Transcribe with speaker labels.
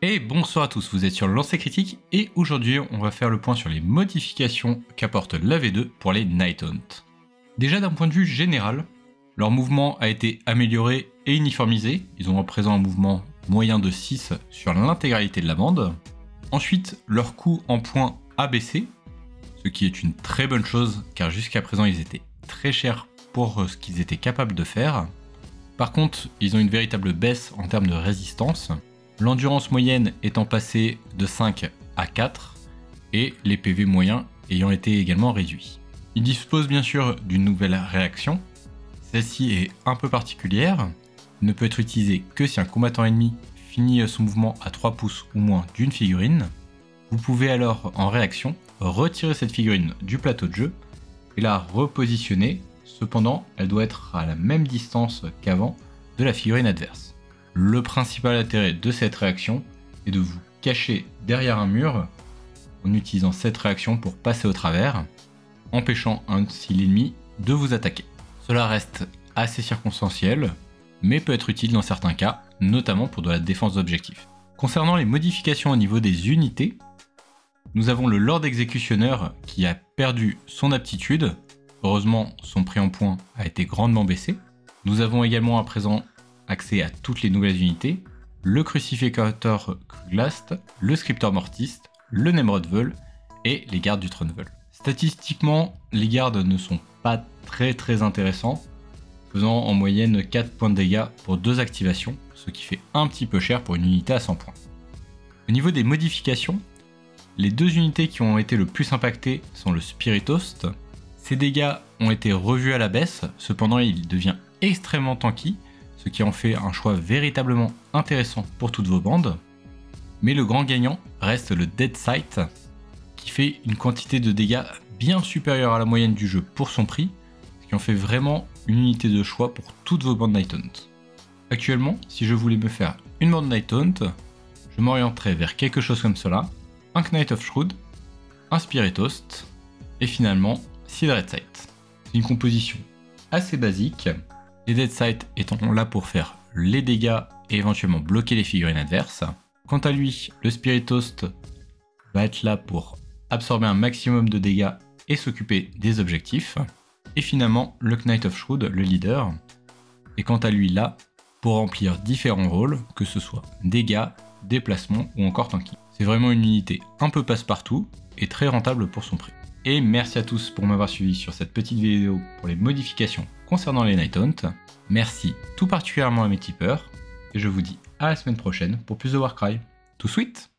Speaker 1: Et bonsoir à tous, vous êtes sur le Lancer Critique et aujourd'hui on va faire le point sur les modifications qu'apporte la V2 pour les Nighthaunt. Déjà d'un point de vue général, leur mouvement a été amélioré et uniformisé, ils ont à présent un mouvement moyen de 6 sur l'intégralité de la bande. Ensuite, leur coût en points a baissé, ce qui est une très bonne chose car jusqu'à présent ils étaient très chers pour ce qu'ils étaient capables de faire. Par contre, ils ont une véritable baisse en termes de résistance. L'endurance moyenne étant passée de 5 à 4 et les PV moyens ayant été également réduits. Il dispose bien sûr d'une nouvelle réaction. Celle-ci est un peu particulière, ne peut être utilisée que si un combattant ennemi finit son mouvement à 3 pouces ou moins d'une figurine. Vous pouvez alors en réaction retirer cette figurine du plateau de jeu et la repositionner, cependant elle doit être à la même distance qu'avant de la figurine adverse. Le principal intérêt de cette réaction est de vous cacher derrière un mur en utilisant cette réaction pour passer au travers, empêchant ainsi l'ennemi de vous attaquer. Cela reste assez circonstanciel, mais peut être utile dans certains cas, notamment pour de la défense d'objectifs. Concernant les modifications au niveau des unités, nous avons le Lord Exécutionneur qui a perdu son aptitude, heureusement son prix en points a été grandement baissé. Nous avons également à présent accès à toutes les nouvelles unités, le Crucificator Kruglast, le Scriptor Mortiste, le Nemrod Vol et les gardes du Trône Vol. Statistiquement, les gardes ne sont pas très intéressants, faisant en moyenne 4 points de dégâts pour 2 activations, ce qui fait un petit peu cher pour une unité à 100 points. Au niveau des modifications, les 2 unités qui ont été le plus impactées sont le Spirit Host. Ses dégâts ont été revus à la baisse, cependant il devient extrêmement tanky, ce qui en fait un choix véritablement intéressant pour toutes vos bandes. Mais le grand gagnant reste le Dead Sight, qui fait une quantité de dégâts bien supérieure à la moyenne du jeu pour son prix, ce qui en fait vraiment une unité de choix pour toutes vos bandes Nighthaunt. Actuellement, si je voulais me faire une bande Nighthaunt, je m'orienterais vers quelque chose comme cela, un Knight of Shroud, un Spirit Host, et finalement 6 Dread Sight. C'est une composition assez basique, les Dead Sight étant là pour faire les dégâts et éventuellement bloquer les figurines adverses. Quant à lui, le Spirit Host va être là pour absorber un maximum de dégâts et s'occuper des objectifs. Et finalement, le Knight of Shroud, le leader, est quant à lui là pour remplir différents rôles, que ce soit dégâts, déplacements ou encore tanky. C'est vraiment une unité un peu passe-partout et très rentable pour son prix. Et merci à tous pour m'avoir suivi sur cette petite vidéo pour les modifications concernant les Nighthaunt. Merci tout particulièrement à mes tipeurs, et je vous dis à la semaine prochaine pour plus de Warcry. Tout sweet!